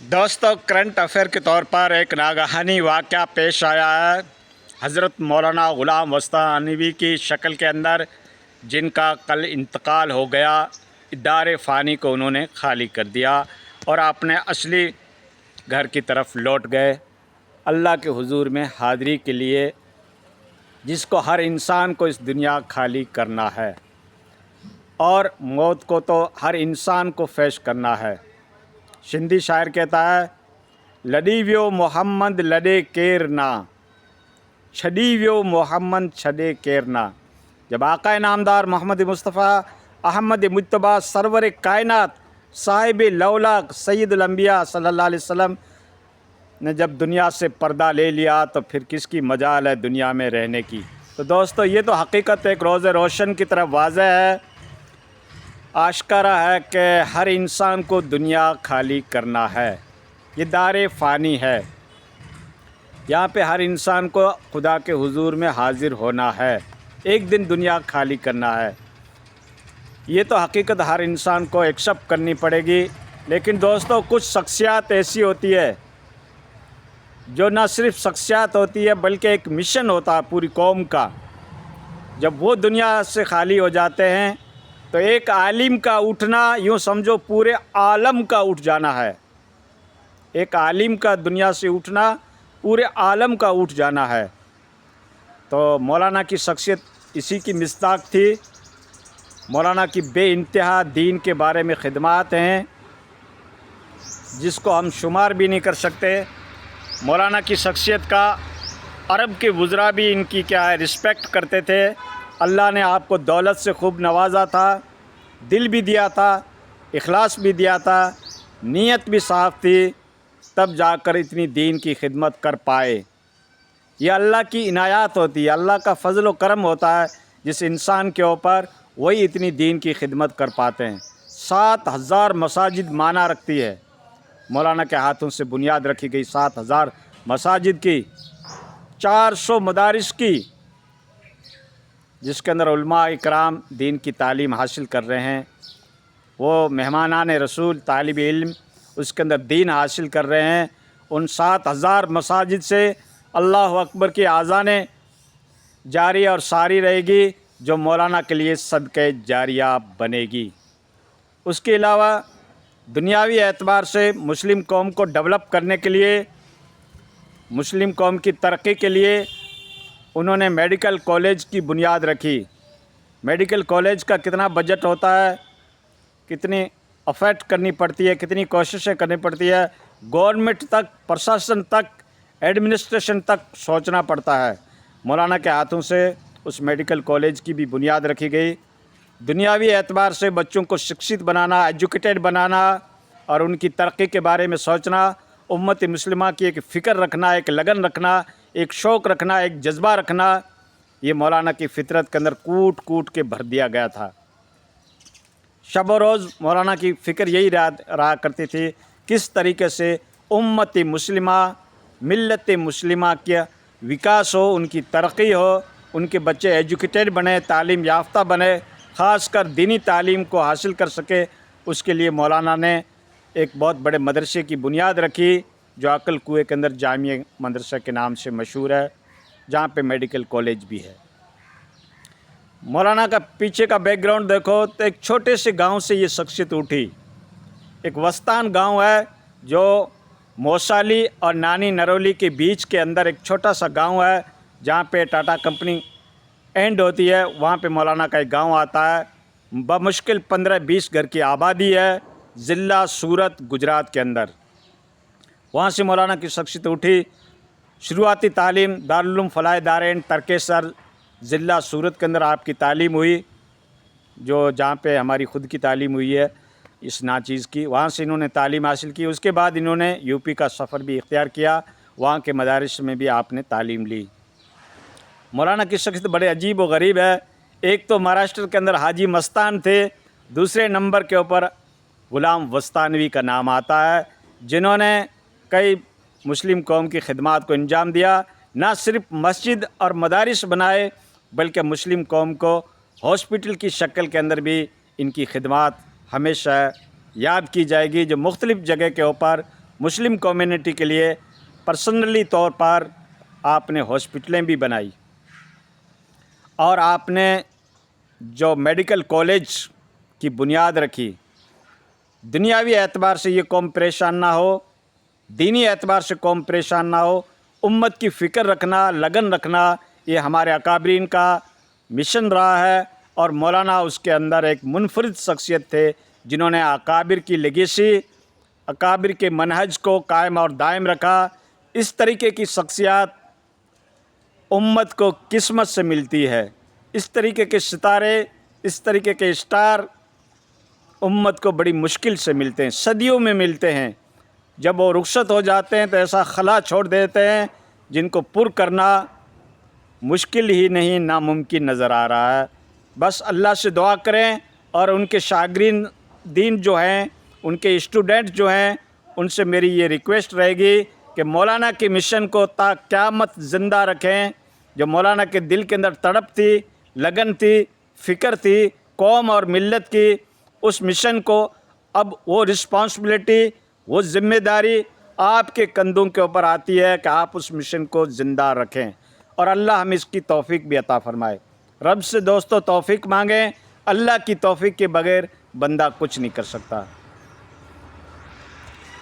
दोस्तों, current affair के तौर पर एक नागहानी वाक़या पेश आया है। हज़रत मौलाना ग़ुलाम वस्तानवी की शक्ल के अंदर, जिनका कल इंतकाल हो गया। इदारे फ़ानी को उन्होंने खाली कर दिया और अपने असली घर की तरफ लौट गए, अल्लाह के हुजूर में हाज़िरी के लिए, जिसको हर इंसान को इस दुनिया खाली करना है और मौत को तो हर इंसान को पेश करना है। सिंधी शायर कहता है, लड़ी वियो मोहम्मद लड़े केर ना, छड़ी वियो मोहम्मद छड़े केर ना। जब आका नामदार मोहम्मद मुस्तफ़ा अहमद मुज्तबा सरवर कायनात साहिब लौलाक सैयदुल अंबिया सल्लल्लाहु अलैहि वसल्लम ने जब दुनिया से पर्दा ले लिया, तो फिर किसकी मजाल है दुनिया में रहने की। तो दोस्तों, ये तो हकीकत एक रोज़ रोशन की तरफ वाज़ह है, आश्कारा है कि हर इंसान को दुनिया खाली करना है। ये दारे फ़ानी है, यहाँ पे हर इंसान को खुदा के हुजूर में हाज़िर होना है, एक दिन दुनिया खाली करना है। ये तो हकीकत हर इंसान को एक्सेप्ट करनी पड़ेगी। लेकिन दोस्तों, कुछ शख्सियत ऐसी होती है जो न सिर्फ शख्सियत होती है बल्कि एक मिशन होता है पूरी कौम का। जब वो दुनिया से खाली हो जाते हैं तो एक आलिम का उठना, यूँ समझो पूरे आलम का उठ जाना है। एक आलिम का दुनिया से उठना पूरे आलम का उठ जाना है। तो मौलाना की शख्सियत इसी की मिस्दाक थी। मौलाना की बेइंतहा दीन के बारे में खिदमात हैं जिसको हम शुमार भी नहीं कर सकते। मौलाना की शख्सियत का अरब के वुज़रा भी इनकी क्या है रिस्पेक्ट करते थे। अल्लाह ने आपको दौलत से खूब नवाजा था, दिल भी दिया था, इखलास भी दिया था, नीयत भी साफ़ थी, तब जाकर इतनी दीन की खिदमत कर पाए। ये अल्लाह की इनायत होती है, अल्लाह का फ़ज़ल व करम होता है जिस इंसान के ऊपर, वही इतनी दीन की खिदमत कर पाते हैं। 7000 मसाजिद माना रखती है, मौलाना के हाथों से बुनियाद रखी गई 7000 मसाजिद की, 400 मदारिस की, जिसके अंदर उलमा इकराम दीन की तालीम हासिल कर रहे हैं। वो मेहमानान रसूल तालिब इल्म उसके अंदर दीन हासिल कर रहे हैं। उन 7000 मसाजिद से अल्लाह अकबर की आज़ानें जारी और सारी रहेगी, जो मौलाना के लिए सदक़े जारिया बनेगी। उसके अलावा दुनियावी एतबार से मुस्लिम कौम को डेवलप करने के लिए, मुस्लिम कौम की तरक्की के लिए उन्होंने मेडिकल कॉलेज की बुनियाद रखी। मेडिकल कॉलेज का कितना बजट होता है, कितनी एफर्ट करनी पड़ती है, कितनी कोशिशें करनी पड़ती है, गवर्नमेंट तक, प्रशासन तक, एडमिनिस्ट्रेशन तक सोचना पड़ता है। मौलाना के हाथों से उस मेडिकल कॉलेज की भी बुनियाद रखी गई। दुनियावी एतबार से बच्चों को शिक्षित बनाना, एजुकेटेड बनाना और उनकी तरक्की के बारे में सोचना, उम्मत मुस्लिमा की एक फ़िक्र रखना, एक लगन रखना, एक शौक़ रखना, एक जज्बा रखना, ये मौलाना की फ़ितरत के अंदर कूट कूट के भर दिया गया था। शब व रोज़ मौलाना की फ़िक्र यही रहा करती थी, किस तरीके से उम्मत मुस्लिमा, मिल्लत मुस्लिमा का विकास हो, उनकी तरक्की हो, उनके बच्चे एजुकेटेड बने, तालीम याफ्ता बने, ख़ासकर दीनी तालीम को हासिल कर सके। उसके लिए मौलाना ने एक बहुत बड़े मदरसे की बुनियाद रखी, जो अकल कुएँ के अंदर जामिया मदरसा के नाम से मशहूर है, जहाँ पे मेडिकल कॉलेज भी है। मौलाना का पीछे का बैकग्राउंड देखो तो एक छोटे से गांव से ये शख्सियत उठी। एक वस्तान गांव है जो मौसाली और नानी नरोली के बीच के अंदर एक छोटा सा गांव है, जहाँ पे टाटा कंपनी एंड होती है। वहाँ पे मौलाना का एक गांव आता है, बमुश्किल 15-20 घर की आबादी है, ज़िला सूरत गुजरात के अंदर। वहाँ से मौलाना की शख्सियत उठी। शुरुआती तालीम दारुल उलूम फलाह दारैन तरकेसर ज़िला सूरत के अंदर आपकी तालीम हुई, जो जहाँ पे हमारी ख़ुद की तालीम हुई है इस नाचीज़ की। वहाँ से इन्होंने तालीम हासिल की। उसके बाद इन्होंने यूपी का सफ़र भी इख्तियार किया, वहाँ के मदारिस में भी आपने तालीम ली। मौलाना की शख्सियत बड़े अजीब व गरीब है। एक तो महाराष्ट्र के अंदर हाजी मस्तान थे, दूसरे नंबर के ऊपर ग़ुलाम वस्तानवी का नाम आता है, जिन्होंने कई मुस्लिम कौम की खिदमात को अंजाम दिया। ना सिर्फ मस्जिद और मदारिस बनाए, बल्कि मुस्लिम कौम को हॉस्पिटल की शक्ल के अंदर भी इनकी खिदमात हमेशा याद की जाएगी, जो मुख्तलिफ़ जगह के ऊपर مسلم کمیونٹی کے لیے پرسنلی طور پر آپ نے ہاسپٹلیں بھی بنائی اور آپ نے جو میڈیکل کالج کی بنیاد رکھی۔ دنیاوی اعتبار سے یہ قوم پریشان نہ ہو، دینی اعتبار سے قوم پریشان نہ ہو، امت کی فکر رکھنا، لگن رکھنا، یہ ہمارے اکابرین کا مشن رہا ہے، اور مولانا اس کے اندر ایک منفرد شخصیت تھے جنہوں نے اکابر کی لیگیسی، اکابر کے منہج کو قائم اور دائم رکھا۔ اس طریقے کی شخصیات امت کو قسمت سے ملتی ہے، اس طریقے کے ستارے، اس طریقے کے اسٹار امت کو بڑی مشکل سے ملتے ہیں، صدیوں میں ملتے ہیں۔ جب وہ رخصت ہو جاتے ہیں تو ایسا خلا چھوڑ دیتے ہیں جن کو پر کرنا مشکل ہی نہیں، ناممکن نظر آ رہا ہے۔ بس اللہ سے دعا کریں، اور ان کے شاگرین دین جو ہیں، ان کے اسٹوڈنٹ جو ہیں، ان سے میری یہ ریکویسٹ رہے گی کہ مولانا کے مشن کو تا قیامت زندہ رکھیں۔ جو مولانا کے دل کے اندر تڑپ تھی، لگن تھی، فکر تھی قوم اور ملت کی، اس مشن کو اب وہ رسپانسبلٹی، وہ ذمہ داری آپ کے کندھوں کے اوپر آتی ہے کہ آپ اس مشن کو زندہ رکھیں، اور اللہ ہمیں اس کی توفیق بھی عطا فرمائے۔ رب سے دوستو توفیق مانگیں، اللہ کی توفیق کے بغیر بندہ کچھ نہیں کر سکتا۔